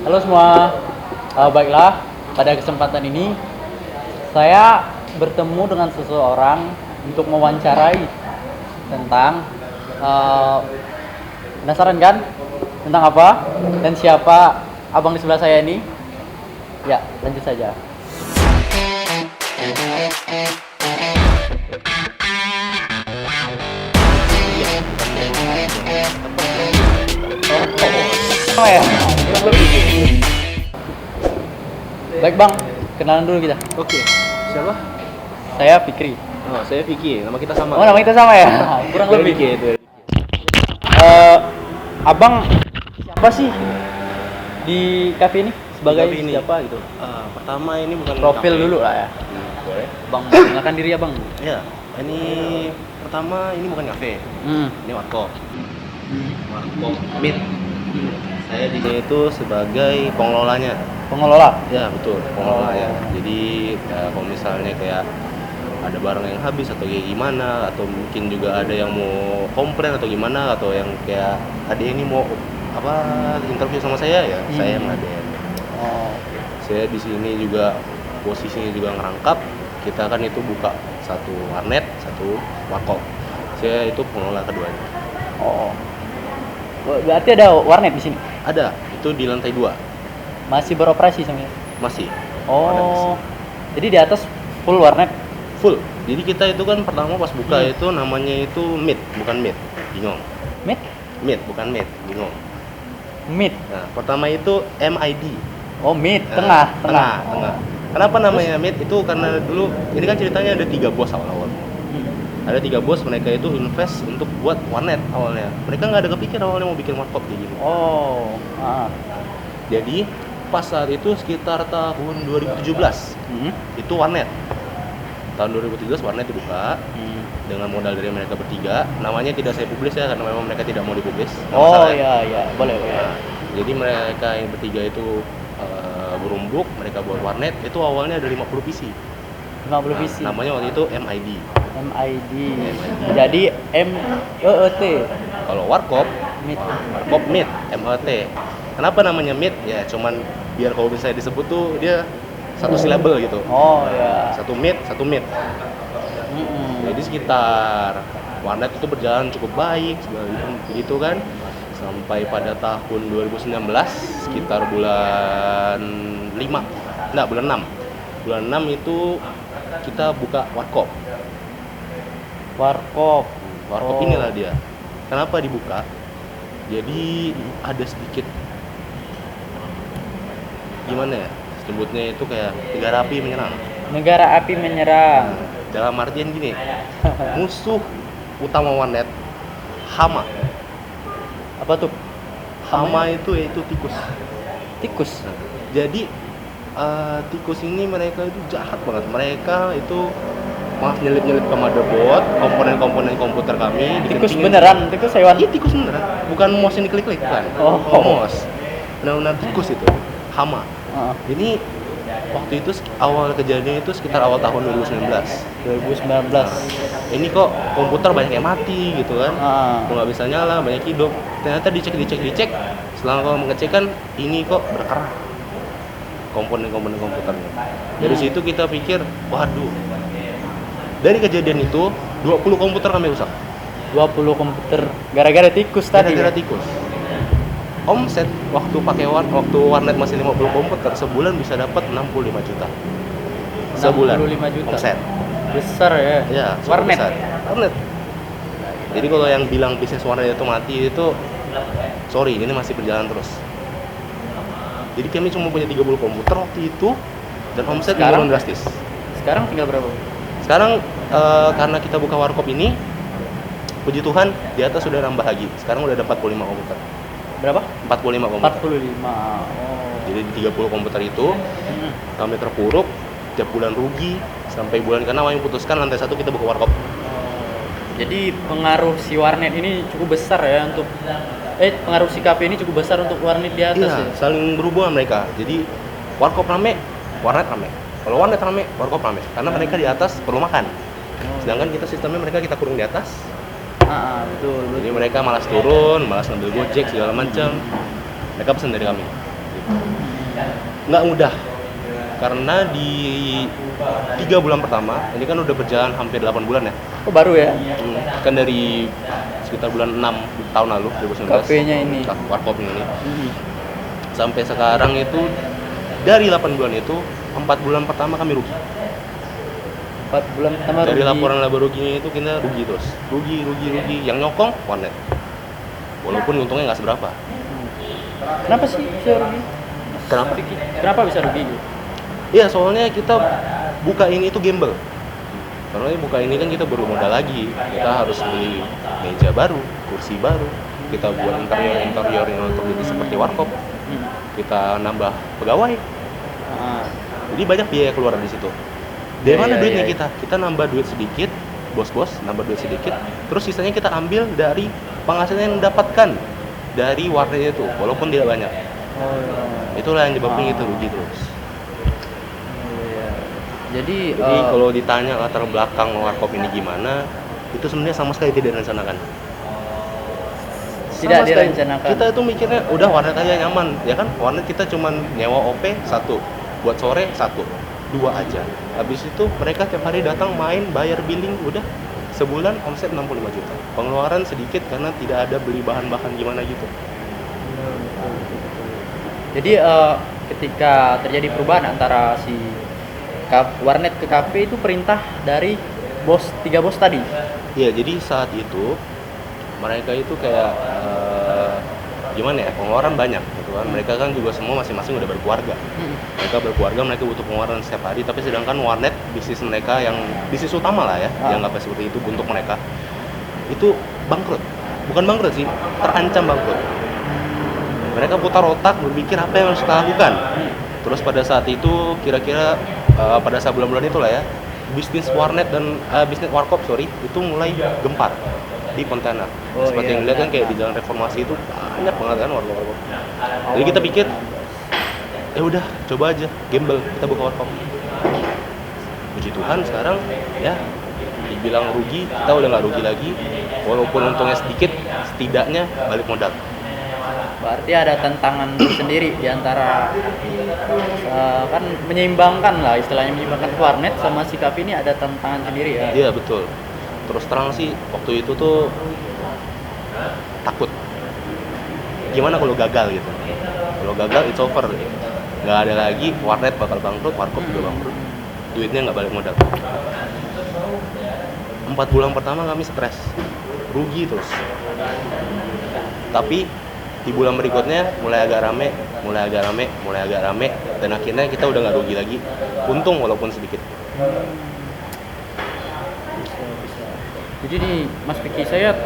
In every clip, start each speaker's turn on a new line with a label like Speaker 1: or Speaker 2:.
Speaker 1: Halo semua. Baiklah, pada kesempatan ini saya bertemu dengan seseorang untuk mewawancarai tentang penasaran kan? Tentang apa? Dan siapa abang di sebelah saya ini? Ya, lanjut saja. Oh ya. Baik bang, kenalan dulu kita.
Speaker 2: Oke, siapa?
Speaker 1: Saya Fikri.
Speaker 2: Oh, saya Vicky. Nama kita sama.
Speaker 1: Oh, nama kita sama ya? Kurang
Speaker 2: Dari
Speaker 1: lebih.
Speaker 2: Vicky itu.
Speaker 1: Abang siapa sih di kafe ini? Sebagai
Speaker 2: Tapi ini,
Speaker 1: siapa gitu?
Speaker 2: pertama ini bukan
Speaker 1: Profil
Speaker 2: kafe.
Speaker 1: dulu lah ya.
Speaker 2: Boleh.
Speaker 1: Bang, kenalkan diri ya bang.
Speaker 2: Ya, ini pertama ini bukan kafe. Ini warkop. Warkop Meet. Saya di sini itu sebagai pengelolanya.
Speaker 1: Pengelola.
Speaker 2: Ya, betul, pengelolanya.
Speaker 1: Oh.
Speaker 2: Jadi kalau misalnya kayak ada barang yang habis atau kayak gimana, atau mungkin juga ada yang mau komplain atau gimana, atau yang kayak ada ini mau apa interview sama saya ya, saya yang ngadain.
Speaker 1: Oh.
Speaker 2: Saya di sini juga posisinya juga ngerangkap. Kita kan itu buka satu warnet, satu warkop. Saya itu pengelola keduanya.
Speaker 1: Oh. Berarti ada warnet di sini.
Speaker 2: Ada, itu di lantai 2.
Speaker 1: Masih beroperasi sampai.
Speaker 2: Masih.
Speaker 1: Oh. Jadi di atas full warnet.
Speaker 2: Full. Jadi kita itu kan pertama pas buka itu namanya itu Meet, bukan Meet. Bingung.
Speaker 1: Meet?
Speaker 2: Meet, bukan Meet. Bingung.
Speaker 1: Meet.
Speaker 2: Nah, pertama itu MID.
Speaker 1: Oh, meet,
Speaker 2: Nah,
Speaker 1: tengah.
Speaker 2: tengah. Kenapa namanya Meet? Itu karena dulu ini kan ceritanya ada 3 bos awal-awal. Ada 3 bos, mereka itu invest untuk buat warnet awalnya. Mereka nggak ada kepikir awalnya mau bikin warkop kayak gini.
Speaker 1: Oh.
Speaker 2: Jadi pas saat itu sekitar tahun 2017 itu warnet. Tahun 2017 warnet dibuka dengan modal dari mereka bertiga. Namanya tidak saya publis ya karena memang mereka tidak mau dipublis. Nggak
Speaker 1: Oh
Speaker 2: masalah ya.
Speaker 1: iya, boleh.
Speaker 2: Nah, jadi mereka yang bertiga itu berumbuk, mereka buat warnet. Itu awalnya ada 50 PC.
Speaker 1: 50 PC.
Speaker 2: Namanya waktu itu MID.
Speaker 1: MID. Jadi MEET.
Speaker 2: Kalau warkop
Speaker 1: Meet.
Speaker 2: Meet, MET. Kenapa namanya Meet? Ya cuman biar kalau bisa disebut tuh dia satu silabel gitu.
Speaker 1: Oh ya.
Speaker 2: Satu Meet. Jadi sekitar warnet itu berjalan cukup baik begitu kan. Sampai pada tahun 2019 sekitar bulan 5. Enggak, bulan 6. Bulan 6 itu kita buka warkop.
Speaker 1: Warkop.
Speaker 2: Warkop inilah dia. Kenapa dibuka? Jadi ada sedikit gimana ya? Sebutnya itu kayak negara api menyerang.
Speaker 1: Negara api menyerang.
Speaker 2: Dalam artian gini, musuh utama warnet hama.
Speaker 1: Apa tuh?
Speaker 2: Hama itu yaitu tikus.
Speaker 1: Tikus.
Speaker 2: Jadi tikus ini mereka itu jahat banget. Mereka itu malah nyelip-nyelip ke motherboard, komponen-komponen komputer kami.
Speaker 1: Tikus
Speaker 2: dikencingin.
Speaker 1: beneran, tikus hewan.
Speaker 2: Iya tikus beneran, bukan mouse yang diklik-klik bukan. Mouse. Benar-benar tikus itu, hama. Ini waktu itu awal kejadian itu sekitar awal tahun 2019.
Speaker 1: 2019.
Speaker 2: Ini kok komputer banyak yang mati gitu kan, kok nggak bisa nyala, banyak hidup. Ternyata dicek. Setelah kalau mengecek kan ini kok berkerah komponen-komponen komputernya. Dari situ kita pikir, waduh. Dari kejadian itu 20 komputer kami rusak.
Speaker 1: 20 komputer gara-gara tikus tadi.
Speaker 2: Gara-gara tikus. Omset waktu pakai waktu warnet masih 50 komputer sebulan bisa dapat 65 juta. Sebulan.
Speaker 1: 65 juta.
Speaker 2: Omset.
Speaker 1: Besar ya.
Speaker 2: Ya,
Speaker 1: warnet.
Speaker 2: Besar. Warnet. Jadi kalau yang bilang bisnis warnet itu mati itu sorry, ini masih berjalan terus. Jadi kami cuma punya 30 komputer waktu itu dan omset turun drastis.
Speaker 1: Sekarang tinggal berapa?
Speaker 2: Sekarang karena kita buka warkop ini, puji Tuhan di atas sudah nambah lagi. Sekarang udah ada 45 komputer.
Speaker 1: Berapa?
Speaker 2: 45 komputer.
Speaker 1: 45. Oh.
Speaker 2: Jadi di 30 komputer itu kami terpuruk, tiap bulan rugi sampai bulan ke-6 kami putuskan lantai 1 kita buka warkop.
Speaker 1: Jadi pengaruh si warnet ini cukup besar ya untuk pengaruh si kafe ini cukup besar untuk warnet di atas.
Speaker 2: Iya,
Speaker 1: ya.
Speaker 2: saling berhubungan mereka. Jadi warkop rame, warnet rame. Kalau warnet rame, warkop rame. Karena mereka di atas perlu makan. Sedangkan kita sistemnya mereka kita kurung di atas.
Speaker 1: Betul.
Speaker 2: Jadi mereka malas turun, malas ngambil Gojek segala macam. Mereka pesan dari kami. Nggak mudah, karena di 3 bulan pertama, ini kan udah berjalan hampir 8 bulan ya.
Speaker 1: Oh baru ya?
Speaker 2: Kan dari sekitar bulan 6 tahun lalu, 2019.
Speaker 1: Kafenya ini.
Speaker 2: Warkop ini. Sampai sekarang itu, dari 8 bulan itu, 4 bulan pertama kami rugi.
Speaker 1: 4 bulan pertama
Speaker 2: Dari
Speaker 1: rugi.
Speaker 2: laporan laba ruginya itu kita rugi terus. Rugi. Yang nyokong, warnet. Walaupun untungnya nggak seberapa.
Speaker 1: Kenapa sih bisa rugi?
Speaker 2: Kenapa?
Speaker 1: Kenapa bisa rugi gitu?
Speaker 2: Iya, soalnya kita buka ini itu gamble. Karena buka ini kan kita baru modal lagi. Kita harus beli meja baru, kursi baru. Kita buat interior yang untuk jadi seperti warkop. Kita nambah pegawai. Jadi banyak biaya keluar di situ. Dari mana duitnya kita? Kita nambah duit sedikit, bos-bos nambah duit sedikit. Terus sisanya kita ambil dari penghasilan yang didapatkan dari warnet itu, walaupun tidak banyak. Itulah yang nyebabin kita rugi terus.
Speaker 1: Jadi
Speaker 2: Kalau ditanya latar belakang warkop ini gimana, itu sebenarnya sama sekali tidak direncanakan.
Speaker 1: Tidak direncanakan.
Speaker 2: Kita itu mikirnya udah warnet aja nyaman, ya kan? Warnet kita cuman nyewa OP 1, buat sore 1, 2 aja. Habis itu mereka tiap hari datang main, bayar billing, udah sebulan omset 65 juta. Pengeluaran sedikit karena tidak ada beli bahan-bahan gimana gitu.
Speaker 1: Jadi ketika terjadi perubahan antara si warnet ke kafe itu perintah dari 3 bos tadi.
Speaker 2: Iya, jadi saat itu mereka itu kayak gimana ya, pengeluaran banyak gitu kan. Mereka kan juga semua masing-masing udah berkeluarga. Mereka berkeluarga, mereka butuh pengeluaran setiap hari. Tapi sedangkan warnet, bisnis mereka yang bisnis utama lah ya, yang nggak seperti itu untuk mereka, itu bangkrut. Bukan bangkrut sih, terancam bangkrut. Mereka putar otak berpikir apa yang harus kita lakukan. Terus pada saat itu kira-kira pada saat bulan-bulan itulah ya, bisnis warnet dan bisnis warkop itu mulai gempar di Pontianak. Seperti yang dilihat kan kayak di Jalan Reformasi itu banyak banget kan warkop. Jadi kita pikir ya udah coba aja gamble, kita buka warkop. Puji Tuhan sekarang ya dibilang rugi, kita udah nggak rugi lagi. Walaupun untungnya sedikit, setidaknya balik modal.
Speaker 1: Berarti ada tantangan sendiri di antara kan menyeimbangkan lah, istilahnya menyeimbangkan warnet sama si kafe ini ada tantangan sendiri ya.
Speaker 2: Iya betul. Terus terang sih waktu itu tuh takut. Gimana kalau gagal gitu? Kalau gagal it's over. Nggak ada lagi, warnet bakal bangkrut, warkop juga bangkrut. Duitnya nggak balik modal. 4 bulan pertama kami stres, rugi terus. Tapi di bulan berikutnya mulai agak rame, dan akhirnya kita udah nggak rugi lagi, untung walaupun sedikit.
Speaker 1: Jadi nih Mas Vicky, saya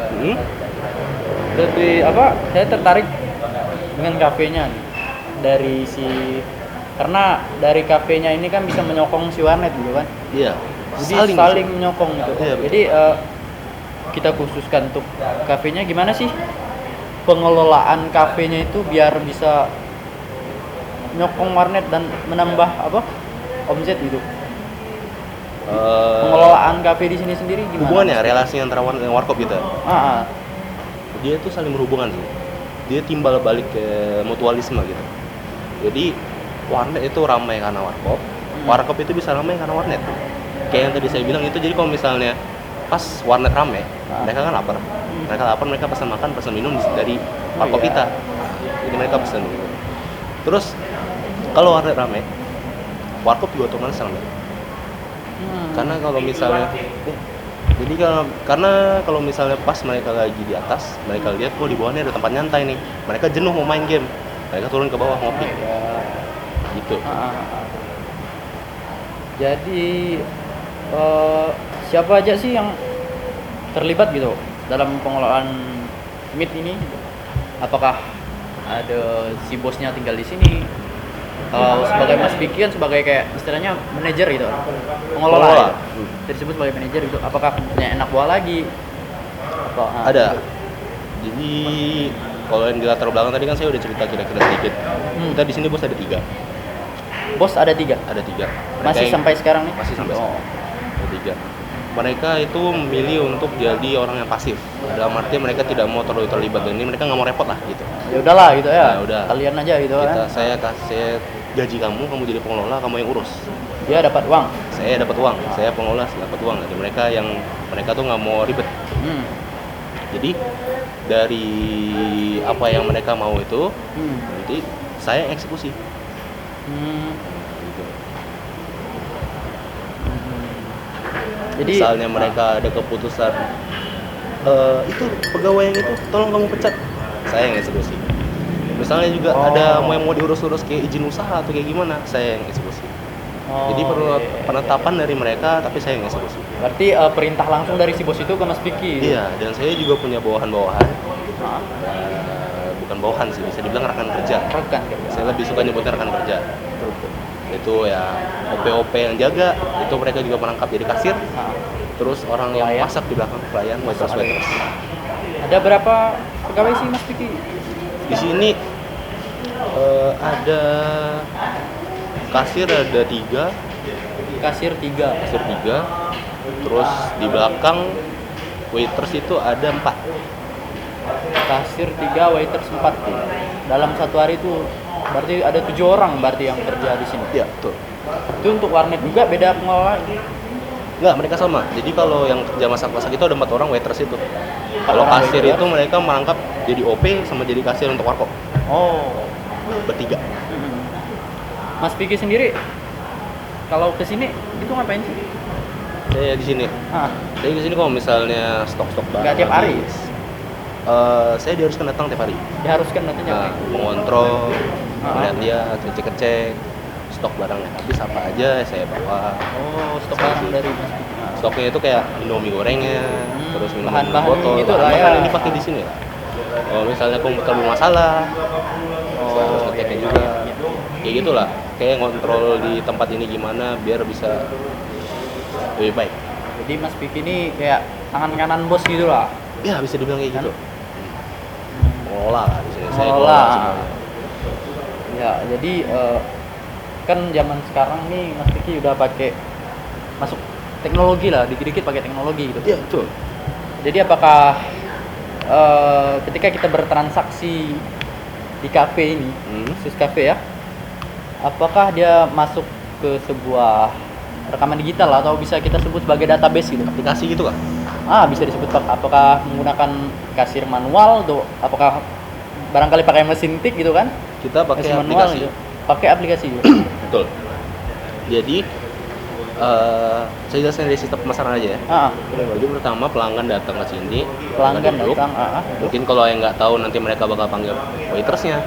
Speaker 1: lebih saya tertarik dengan kafenya nih. Karena dari kafenya ini kan bisa menyokong si warnet gitu kan.
Speaker 2: Iya.
Speaker 1: Jadi saling menyokong gitu.
Speaker 2: Iya,
Speaker 1: jadi kita khususkan untuk kafenya gimana sih pengelolaan kafenya itu biar bisa nyokong warnet dan menambah omset gitu. Pengelolaan kafe di sini sendiri gimana?
Speaker 2: Hubungannya, relasi antara warnet dan warkop gitu. Dia tuh saling berhubungan sih. Dia timbal balik ke mutualisme gitu. Jadi warnet itu ramai karena warkop, warkop itu bisa ramai karena warnet. Kayak yang tadi saya bilang itu, jadi kalau misalnya pas warnet ramai, mereka kan lapar. Mereka pesan makan, pesan minum dari warkop kita. Jadi mereka pesan gitu. Terus kalau warnet ramai, warkop juga otomatis ramai. Karena kalau misalnya karena kalau misalnya pas mereka lagi di atas, mereka lihat di bawahnya ada tempat nyantai nih. Mereka jenuh mau main game. Mereka turun ke bawah ngopi. Gitu.
Speaker 1: Jadi siapa aja sih yang terlibat gitu dalam pengelolaan Meet ini? Apakah ada si bosnya tinggal di sini? Sebagai Mas Vicky kan sebagai kayak istilahnya manajer gitu, pengelola. Disebut sebagai manajer gitu. Apakah punya anak buah lagi?
Speaker 2: Ada. Jadi kalau yang di latar belakang tadi kan saya udah cerita kira-kira sedikit. Kita di sini bos ada 3.
Speaker 1: Bos ada 3?
Speaker 2: Ada 3.
Speaker 1: Masih sampai sekarang nih?
Speaker 2: Masih sampai sekarang. Ada 3. Mereka itu memilih untuk jadi orang yang pasif. Dalam arti mereka tidak mau terlalu terlibat, dan ini mereka nggak mau repot lah gitu.
Speaker 1: Ya udahlah gitu ya.
Speaker 2: Nah, udah.
Speaker 1: Kalian aja gitu kan.
Speaker 2: Saya kasih gaji kamu jadi pengelola, kamu yang urus.
Speaker 1: Dia dapat uang.
Speaker 2: Saya dapat uang, saya pengelola dapat uang. Dari mereka tuh nggak mau ribet. Jadi dari apa yang mereka mau itu, nanti saya eksekusi. Gitu. Jadi misalnya mereka ada keputusan itu pegawai yang itu tolong kamu pecat, saya yang eksekusi. Misalnya juga ada mau diurus-urus kayak izin usaha atau kayak gimana, saya yang eksekusi. Jadi perlu penetapan dari mereka, tapi saya yang eksekusi.
Speaker 1: Berarti perintah langsung dari si bos itu ke Mas Vicky.
Speaker 2: Iya, dan saya juga punya bawahan-bawahan. Bukan bawahan sih, bisa dibilang rekan kerja.
Speaker 1: Rekan kerja.
Speaker 2: Saya lebih suka nyebutnya rekan kerja. Itu ya OP yang jaga, itu mereka juga merangkap jadi kasir. Terus orang yang masak di belakang, pelayan, waiters.
Speaker 1: Ada berapa pegawai sih Mas Vicky?
Speaker 2: Di sini ada kasir ada 3.
Speaker 1: Kasir 3.
Speaker 2: Terus di belakang waiters itu ada 4.
Speaker 1: Kasir 3, waiters 4. Dalam satu hari itu berarti ada 7 orang berarti yang kerja di sini.
Speaker 2: Iya, betul.
Speaker 1: Itu untuk warnet juga beda pengelola?
Speaker 2: Enggak, mereka sama. Jadi kalau yang kerja masak-masak itu ada 4 orang waiters itu. Kalau kasir itu mereka merangkap jadi OP sama jadi kasir untuk warkop. Bertiga.
Speaker 1: Mas Vicky sendiri kalau ke sini itu ngapain sih?
Speaker 2: Saya di sini. Saya di sini kalau misalnya stok-stok barang.
Speaker 1: Enggak tiap hari.
Speaker 2: Saya diharuskan datang tiap hari.
Speaker 1: Diharuskan datang
Speaker 2: mengontrol, melihat dia, cek stok barangnya habis apa aja saya bawa.
Speaker 1: Stok barang dari Mas Vicky.
Speaker 2: Stoknya itu kayak Indomie gorengnya, terus
Speaker 1: bahan-bahan
Speaker 2: botol,
Speaker 1: gitu lah ya.
Speaker 2: Bahan ini pakai di sini lah. Kalau misalnya komputer bermasalah, saya harus ngeceknya juga. Kayak gitulah, kayak ngontrol di tempat ini gimana biar bisa lebih baik.
Speaker 1: Jadi Mas Vicky ini kayak tangan kanan bos gitu lah.
Speaker 2: Ya bisa dibilang kayak gitu. Mengelola lah di sini. Saya
Speaker 1: Mengelola. Ya, jadi kan zaman sekarang nih Mas Vicky udah pakai masuk teknologi lah, dikit-dikit pakai teknologi gitu.
Speaker 2: Iya, betul.
Speaker 1: Jadi apakah ketika kita bertransaksi di kafe ini, khusus kafe ya, apakah dia masuk ke sebuah rekaman digital atau bisa kita sebut sebagai database gitu?
Speaker 2: Aplikasi gitu kah?
Speaker 1: Bisa disebut apakah menggunakan kasir manual atau apakah barangkali pakai mesin tik gitu kan?
Speaker 2: Kita pakai
Speaker 1: mesin
Speaker 2: aplikasi.
Speaker 1: Gitu. Pakai aplikasi gitu.
Speaker 2: Betul. Jadi saya jelaskan dari sistem pemasaran aja ya. Jadi pertama pelanggan datang ke sini.
Speaker 1: Pelanggan datang.
Speaker 2: Mungkin kalau yang nggak tahu nanti mereka bakal panggil waitersnya.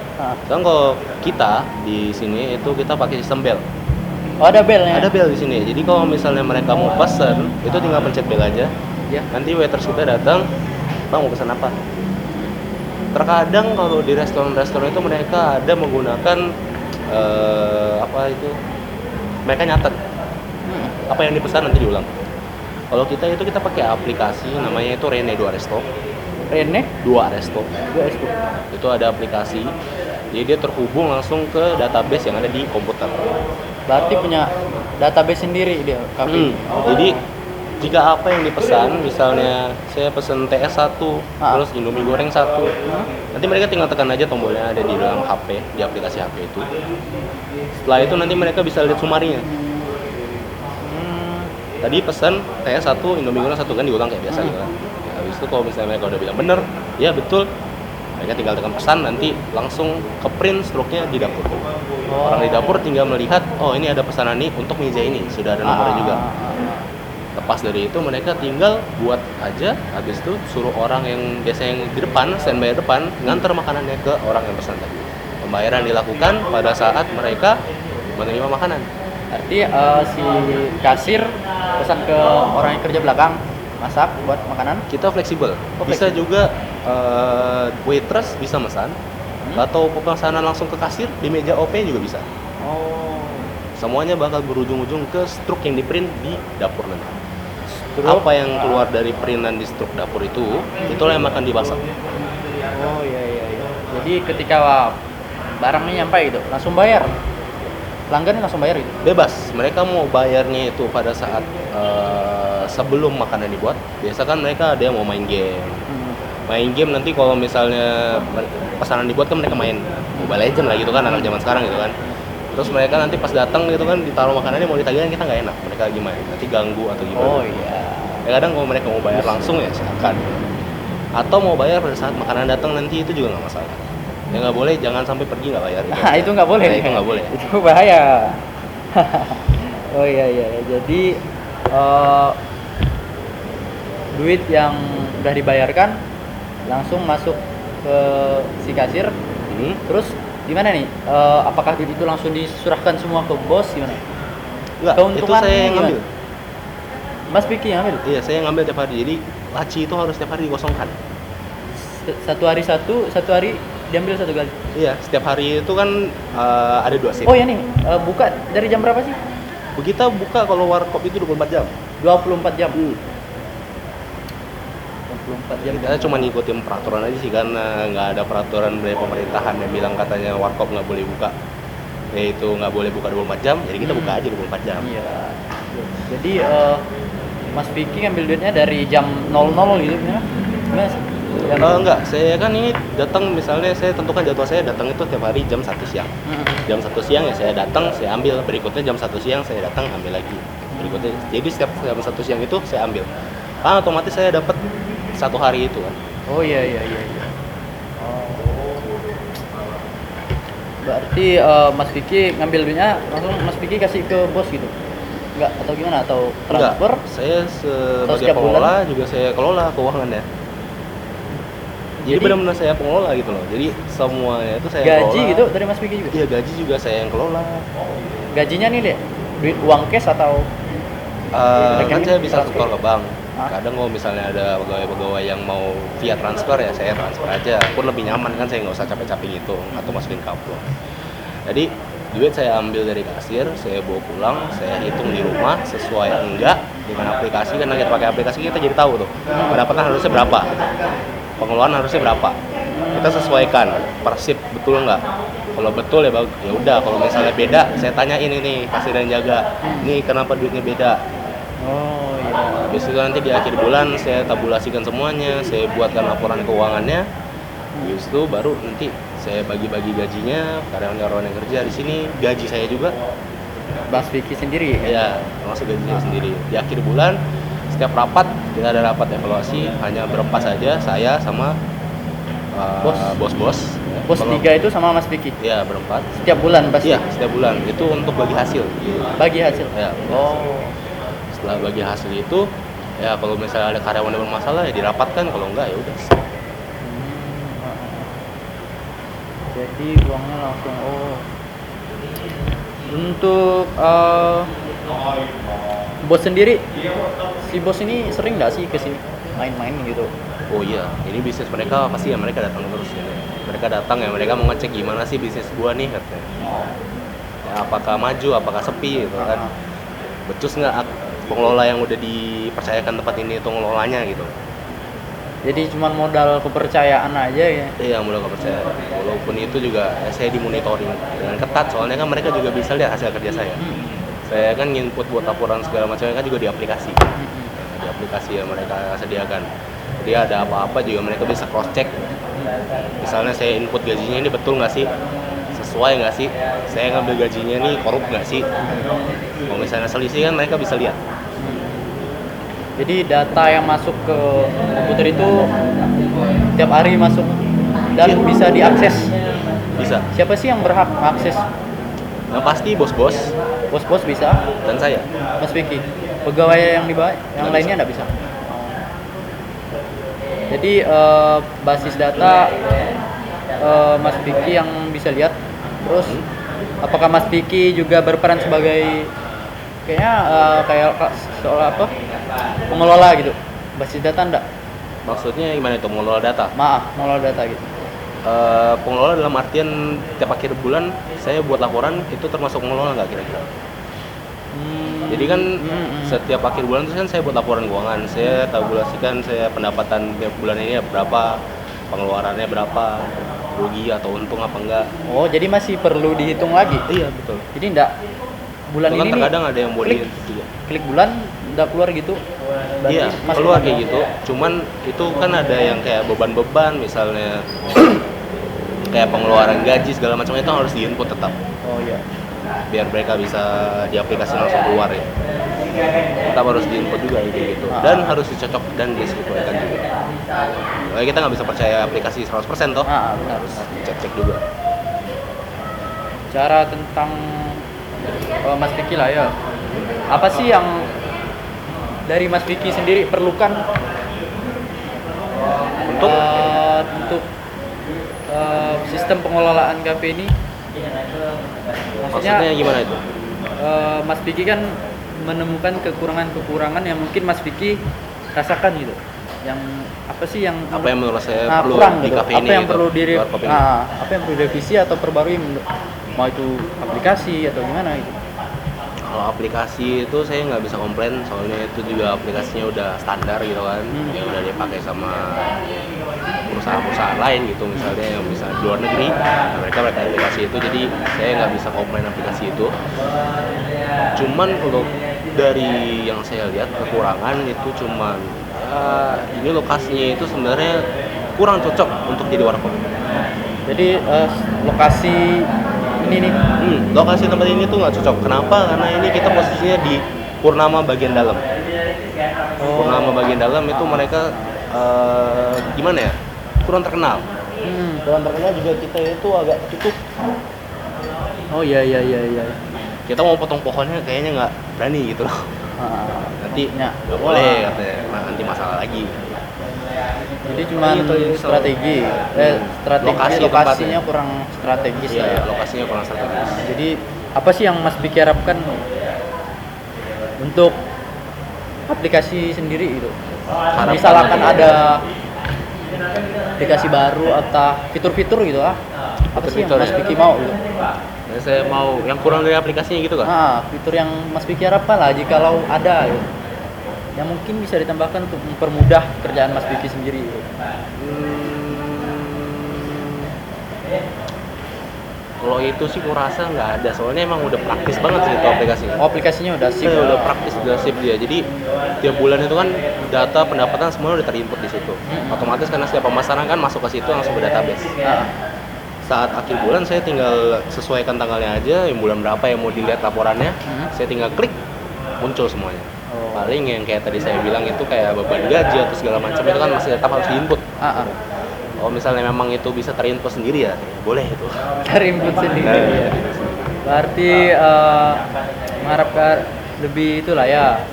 Speaker 2: Sekarang kalau kita di sini itu kita pakai sistem bell.
Speaker 1: Ada bellnya? Ada
Speaker 2: bell di sini. Jadi kalau misalnya mereka mau pesan, itu tinggal pencet bell aja.
Speaker 1: Ya.
Speaker 2: Nanti waiters kita datang, bang mau pesan apa? Terkadang kalau di restoran-restoran itu mereka ada menggunakan mereka nyatet apa yang dipesan nanti diulang. Kalau kita pakai aplikasi namanya itu Rene 2 Resto.
Speaker 1: Rene
Speaker 2: 2 Resto. Itu ada aplikasi. Jadi dia terhubung langsung ke database yang ada di komputer.
Speaker 1: Berarti punya database sendiri dia kafe.
Speaker 2: Jadi jika apa yang dipesan, misalnya saya pesan TS 1, terus Indomie goreng 1, nanti mereka tinggal tekan aja tombolnya ada di dalam HP, di aplikasi HP itu. Setelah itu nanti mereka bisa lihat sumarinya. Tadi pesan TS 1, Indomie goreng 1 kan diulang kayak biasa gitu kan. Habis itu kalau misalnya mereka udah bilang bener, ya betul, mereka tinggal tekan pesan, nanti langsung ke print struknya di dapur. Orang di dapur tinggal melihat, oh ini ada pesanan nih untuk meja ini, sudah ada nomornya juga. Lepas dari itu mereka tinggal buat aja, habis itu suruh orang yang biasanya yang di depan, standby depan, nganter makanannya ke orang yang pesan tadi. Pembayaran dilakukan pada saat mereka menerima makanan.
Speaker 1: Arti si kasir pesan ke orang yang kerja belakang, masak buat makanan.
Speaker 2: Kita fleksibel. Bisa juga waitress bisa mesan, atau pemesanan langsung ke kasir di meja OP juga bisa. Semuanya bakal berujung-ujung ke struk yang di print di dapur nanti. Apa yang keluar dari printan di struk dapur itulah yang akan dimasak.
Speaker 1: Iya. Jadi ketika barangnya nyampe gitu, langsung bayar. Pelanggan langsung bayar gitu.
Speaker 2: Bebas. Mereka mau bayarnya itu pada saat sebelum makanan dibuat. Biasa kan mereka ada yang mau main game, main game nanti kalau misalnya pesanan dibuat kan mereka main Mobile Legends lah gitu kan, anak zaman sekarang gitu kan. Terus mereka nanti pas datang gitu kan ditaruh makanannya mau ditagihin, kita nggak enak, mereka lagi main nanti ganggu atau gimana.
Speaker 1: Oh iya.
Speaker 2: Ya kadang kalau mereka mau bayar langsung ya silakan, atau mau bayar pada saat makanan datang nanti itu juga nggak masalah. Ya nggak boleh, jangan sampai pergi nggak bayar itu.
Speaker 1: Itu nggak boleh.
Speaker 2: Nah, itu nggak boleh.
Speaker 1: Itu bahaya. Oh iya iya. Jadi duit yang udah dibayarkan langsung masuk ke si kasir. Terus gimana nih? Apakah duit itu langsung diserahkan semua ke bos gimana?
Speaker 2: Enggak, itu saya yang ngambil.
Speaker 1: Mas Vicky yang ngambil?
Speaker 2: Iya, saya yang ngambil tiap hari. Jadi laci itu harus tiap hari dikosongkan.
Speaker 1: Satu hari diambil satu kali?
Speaker 2: Iya, setiap hari itu kan ada 2 shift.
Speaker 1: Oh ya nih, buka dari jam berapa sih?
Speaker 2: Kita buka kalau warkop itu 24 jam.
Speaker 1: 24 jam? 24 jam.
Speaker 2: Kita cuma ngikutin peraturan aja sih, karena nggak ada peraturan dari pemerintahan yang bilang katanya warkop nggak boleh buka. Yaitu nggak boleh buka 24 jam, jadi kita buka aja 24 jam.
Speaker 1: Iya. Jadi Mas Vicky ngambil duitnya dari jam 00 gitu gimana? Gimana sih?
Speaker 2: Enggak, saya kan ini datang, misalnya saya tentukan jadwal saya datang itu tiap hari jam 1 siang. Jam 1 siang ya saya datang, saya ambil. Berikutnya jam 1 siang saya datang ambil lagi. Berikutnya, jadi setiap jam 1 siang itu saya ambil. Kan otomatis saya dapat 1 hari itu kan.
Speaker 1: Oh iya. Berarti Mas Vicky ngambil duitnya langsung Mas Vicky kasih ke bos gitu? Enggak, atau gimana? Atau transfer?
Speaker 2: Enggak, saya sebagai pengelola juga saya kelola keuangannya. Jadi benar-benar saya pengelola gitu loh. Jadi semuanya itu saya
Speaker 1: gaji
Speaker 2: kelola.
Speaker 1: Gitu dari Mas Vicky juga?
Speaker 2: Iya, gaji juga saya yang kelola.
Speaker 1: Gajinya nih deh, duit uang cash atau?
Speaker 2: Kan saya bisa setor ke bank. Kadang kalau misalnya ada pegawai-pegawai yang mau via transfer ya saya transfer aja. Pun lebih nyaman kan, saya nggak usah capek-capek gitu atau masukin amplop. Jadi duit saya ambil dari kasir, saya bawa pulang, saya hitung di rumah sesuai enggak dengan aplikasi. Karena kita pakai aplikasi kita jadi tahu tuh pendapatan harusnya berapa, pengeluaran harusnya berapa. Kita sesuaikan per shift, betul nggak? Kalau betul ya ya udah. Kalau misalnya beda, saya tanyain ini kasir yang jaga, ini kenapa duitnya beda.
Speaker 1: Oh iya.
Speaker 2: Habis itu nanti di akhir bulan saya tabulasikan semuanya, saya buatkan laporan keuangannya. Habis itu baru nanti saya bagi-bagi gajinya, karyawan-karyawan yang kerja di sini, gaji saya juga.
Speaker 1: Mas Vicky sendiri?
Speaker 2: Iya, termasuk gaji saya sendiri. Di akhir bulan, setiap rapat kita ada rapat evaluasi, hanya berempat saja, saya sama bos-bos.
Speaker 1: Bos 3 itu sama Mas Vicky?
Speaker 2: Iya, berempat.
Speaker 1: Setiap bulan pasti?
Speaker 2: Iya, setiap bulan. Itu untuk bagi hasil.
Speaker 1: Bagi hasil?
Speaker 2: Ya.
Speaker 1: Oh.
Speaker 2: Setelah bagi hasil itu, ya kalau misalnya ada karyawan yang bermasalah ya dirapatkan, kalau enggak ya udah.
Speaker 1: Jadi uangnya langsung Untuk bos sendiri, si bos ini sering nggak sih kesini main-main gitu?
Speaker 2: Oh iya, ini bisnis mereka pasti ya, mereka datang terus ya. Mereka datang ya, mereka mau ngecek gimana sih bisnis gua nih katanya. Ya, apakah maju, apakah sepi gitu kan. Becus nggak pengelola yang udah dipercayakan tempat ini itu ngelolanya gitu.
Speaker 1: Jadi cuma modal kepercayaan aja ya?
Speaker 2: Iya, modal kepercayaan. Walaupun itu juga ya, saya dimonitoring dengan ketat, soalnya kan mereka juga bisa lihat hasil kerja saya. Saya kan input buat laporan segala macamnya kan juga di aplikasi. Di aplikasi yang mereka sediakan. Jadi ada apa-apa juga mereka bisa cross check. Misalnya saya input gajinya ini betul nggak sih? Sesuai nggak sih? Saya ngambil gajinya ini korup nggak sih? Kalau misalnya selisih kan mereka bisa lihat.
Speaker 1: Jadi data yang masuk ke komputer itu tiap hari masuk dan bisa diakses?
Speaker 2: Bisa.
Speaker 1: Siapa sih yang berhak akses?
Speaker 2: Yang pasti bos-bos.
Speaker 1: Bos-bos bisa?
Speaker 2: Dan saya.
Speaker 1: Mas Vicky. Pegawai yang di bawah, yang lainnya nggak bisa? Jadi basis data Mas Vicky yang bisa lihat. Terus apakah Mas Vicky juga berperan sebagai kayak soal apa? Pengelola gitu. Basis data enggak?
Speaker 2: Maksudnya gimana itu mengelola data?
Speaker 1: Maaf, mengelola data gitu.
Speaker 2: Pengelola dalam artian tiap akhir bulan saya buat laporan, itu termasuk pengelola nggak kira-kira? Jadi kan setiap akhir bulan itu kan saya buat laporan keuangan, saya tabulasikan saya pendapatan tiap bulan ini berapa, pengeluarannya berapa, rugi atau untung apa enggak.
Speaker 1: Oh, jadi masih perlu dihitung lagi?
Speaker 2: Iya, betul.
Speaker 1: Jadi enggak bulan
Speaker 2: itu kan
Speaker 1: ini
Speaker 2: terkadang ada yang boleh
Speaker 1: klik bulan udah keluar gitu. berarti
Speaker 2: Iya,
Speaker 1: masuk
Speaker 2: keluar
Speaker 1: manual.
Speaker 2: kayak gitu. Cuman itu kan ada yang kayak beban-beban, misalnya kayak pengeluaran gaji segala macam itu harus di-input tetap.
Speaker 1: Oh iya.
Speaker 2: Biar mereka bisa di aplikasi langsung keluar ya. Tetap harus di-input juga gitu. Dan harus dicocok dan disesuaikan juga. Soalnya kita nggak bisa percaya aplikasi 100% toh.
Speaker 1: Benar.
Speaker 2: Harus dicek-cek juga.
Speaker 1: Cara tentang Mas Vicky lah ya. Apa sih yang dari Mas Vicky sendiri perlukan untuk sistem pengelolaan kafe ini?
Speaker 2: Maksudnya gimana itu?
Speaker 1: Mas Vicky kan menemukan kekurangan-kekurangan yang mungkin Mas Vicky rasakan gitu. Yang apa sih yang
Speaker 2: Apa yang menurut saya perlu
Speaker 1: kurang
Speaker 2: di
Speaker 1: gitu?
Speaker 2: kafe
Speaker 1: Apa
Speaker 2: ini?
Speaker 1: yang
Speaker 2: gitu,
Speaker 1: perlu apa yang perlu direvisi atau perbarui mau itu aplikasi atau gimana gitu?
Speaker 2: Kalau aplikasi itu saya nggak bisa komplain, soalnya itu juga aplikasinya udah standar gitu kan, yang udah dipakai sama perusahaan-perusahaan lain gitu, misalnya yang bisa di luar negeri, mereka aplikasi itu, jadi saya nggak bisa komplain aplikasi itu. Cuman untuk dari yang saya lihat kekurangan itu cuman ini lokasinya itu sebenarnya kurang cocok untuk jadi warkop.
Speaker 1: Jadi lokasi ini nih.
Speaker 2: Lokasi tempat ini tuh nggak cocok. Kenapa? Karena ini kita posisinya di Purnama bagian dalam. Purnama bagian dalam itu mereka gimana ya? Kurang terkenal.
Speaker 1: Kurang terkenal juga, kita itu agak tutup. Oh iya.
Speaker 2: Kita mau potong pohonnya kayaknya nggak berani gitu loh. Nanti nggak boleh katanya. Nah, nanti masalah lagi.
Speaker 1: Jadi cuma strategi, lokasinya kurang strategis
Speaker 2: ya.
Speaker 1: Ya.
Speaker 2: Lokasinya kurang strategis.
Speaker 1: Jadi apa sih yang Mas Vicky harapkan untuk aplikasi sendiri itu? Misalkan ada aplikasi baru atau fitur-fitur gitu apa sih yang Mas Vicky mau gitu?
Speaker 2: Ya, saya mau yang kurang dari aplikasinya gitu kan?
Speaker 1: Fitur yang Mas Vicky harapkan lah jikalau ada gitu, yang mungkin bisa ditambahkan untuk mempermudah kerjaan Mas Vicky sendiri.
Speaker 2: Kalau itu sih kurasa nggak ada, soalnya emang udah praktis banget sih itu aplikasinya.
Speaker 1: Oh, aplikasinya udah sip.
Speaker 2: Udah praktis, udah sip dia. Jadi tiap bulan itu kan data pendapatan semuanya udah terinput di situ. Otomatis karena setiap pemasaran kan masuk ke situ langsung ke database. Saat akhir bulan saya tinggal sesuaikan tanggalnya aja, yang bulan berapa yang mau dilihat laporannya, saya tinggal klik, muncul semuanya. Paling yang kayak tadi saya bilang itu kayak beban gaji atau segala macam itu kan masih tetap harus diinput. Kalau misalnya memang itu bisa terinput sendiri ya boleh itu.
Speaker 1: Terinput sendiri. Ya. Berarti mengharapkan lebih itulah ya,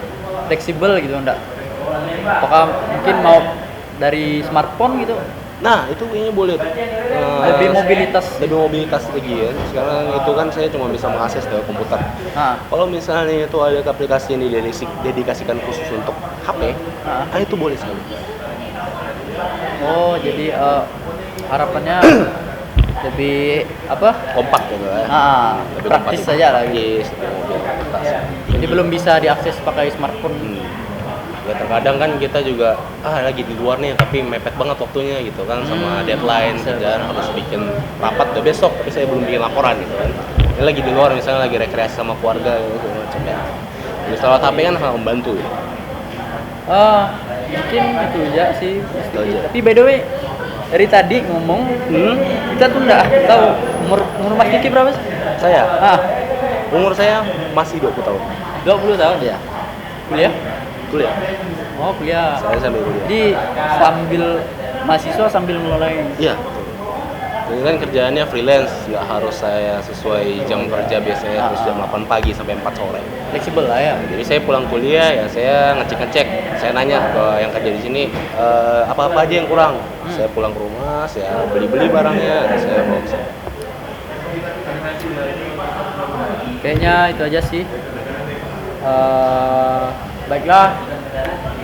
Speaker 1: fleksibel gitu enggak? Apakah mungkin mau dari smartphone gitu?
Speaker 2: Nah, itu kayaknya boleh tuh.
Speaker 1: Lebih
Speaker 2: mobilitas lagi ya. Sekarang itu kan saya cuma bisa mengakses dari komputer. Kalau misalnya itu ada aplikasi yang didedikasikan khusus untuk HP, itu boleh sekali.
Speaker 1: Oh, jadi harapannya lebih
Speaker 2: kompak gitu kan.
Speaker 1: Lebih praktis saja lah gitu. Jadi belum bisa diakses pakai smartphone.
Speaker 2: Ya terkadang kan kita juga lagi di luar nih tapi mepet banget waktunya gitu kan, sama deadline kerjaan harus bikin rapat udah besok tapi saya belum bikin laporan gitu kan. Ini lagi di luar misalnya lagi rekreasi sama keluarga gitu macam ya. Jadi lewat HP kan sangat membantu ya.
Speaker 1: Mungkin itu aja sih. Tapi by the way, dari tadi ngomong kita tuh nggak tahu umur Mas Vicky berapa sih?
Speaker 2: Saya? Umur saya masih 20 tahun.
Speaker 1: 20 tahun ya? Kuliah? Oh, kuliah.
Speaker 2: Saya sambil kuliah.
Speaker 1: Jadi sambil mahasiswa sambil mulai.
Speaker 2: Iya. Ini kan kerjaannya freelance, nggak harus saya sesuai jam kerja biasanya harus jam 8 pagi sampai 4 sore.
Speaker 1: Fleksibel lah ya.
Speaker 2: Jadi saya pulang kuliah ya saya ngecek, saya nanya ke yang kerja di sini apa-apa aja yang kurang. Saya pulang ke rumah, saya beli barangnya, saya bawa ke sana.
Speaker 1: Kayaknya itu aja sih. Baiklah,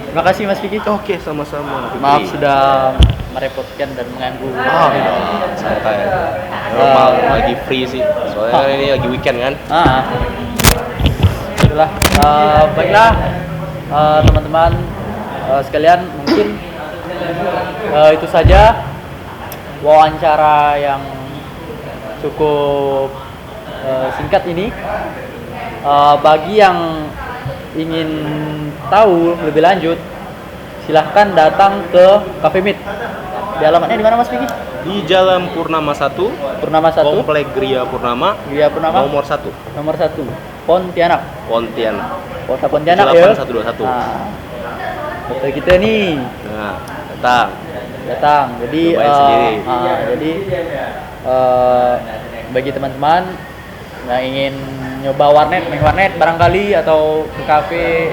Speaker 1: terima kasih Mas Vicky.
Speaker 2: Oke, sama-sama.
Speaker 1: Maaf sudah merepotkan dan mengganggu.
Speaker 2: Santai. Normal, lagi free sih. Soalnya ini lagi weekend kan.
Speaker 1: Itulah. Baiklah, teman-teman sekalian, mungkin itu saja wawancara yang cukup singkat ini. Bagi yang ingin tahu lebih lanjut silahkan datang ke Cafe Meet. Di alamatnya di mana Mas Vicky?
Speaker 2: Di Jalan Purnama 1,
Speaker 1: Purnama 1,
Speaker 2: Komplek Gria Purnama,
Speaker 1: Gria Purnama,
Speaker 2: nomor 1,
Speaker 1: nomor 1, Pontianak.
Speaker 2: Pontianak.
Speaker 1: Kota Pontianak ya.
Speaker 2: 18121.
Speaker 1: Nah, hotel kita nih
Speaker 2: Nah, datang.
Speaker 1: Jadi
Speaker 2: Cobain sendiri.
Speaker 1: jadi bagi teman-teman yang ingin nyoba main warnet barangkali atau ke kafe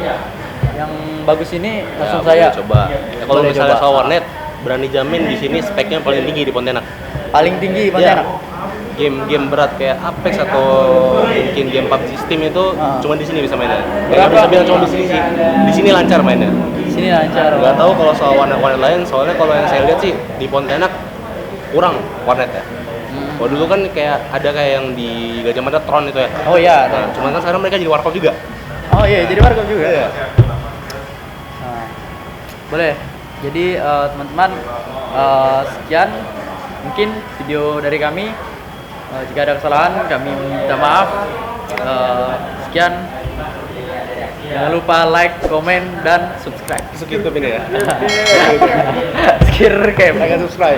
Speaker 1: yang bagus ini langsung saya
Speaker 2: coba. Ya, kalau
Speaker 1: boleh
Speaker 2: misalnya
Speaker 1: coba.
Speaker 2: soal warnet, berani jamin di sini speknya paling tinggi di Pontianak.
Speaker 1: Paling tinggi Pontianak.
Speaker 2: Ya. Game-game berat kayak Apex atau mungkin game PUBG Steam itu cuma di sini bisa mainnya. Nggak bisa bilang cuma di sini sih. Di sini lancar mainnya.
Speaker 1: Di sini lancar.
Speaker 2: Nggak tahu kalau soal warnet-warnet lain, soalnya kalau yang saya lihat sih di Pontianak kurang warnetnya. Kalau dulu kan kayak ada kayak yang di Gajah Mada Tron itu ya.
Speaker 1: Oh iya.
Speaker 2: Nah, cuman kan sekarang mereka jadi warkop juga.
Speaker 1: Oh iya, jadi warkop juga.
Speaker 2: Iya.
Speaker 1: Nah, boleh. Jadi teman-teman sekian mungkin video dari kami. Jika ada kesalahan kami minta maaf. Sekian. Jangan lupa like, komen, dan subscribe.
Speaker 2: Masuk YouTube ini ya.
Speaker 1: Skir game.
Speaker 2: Like and subscribe.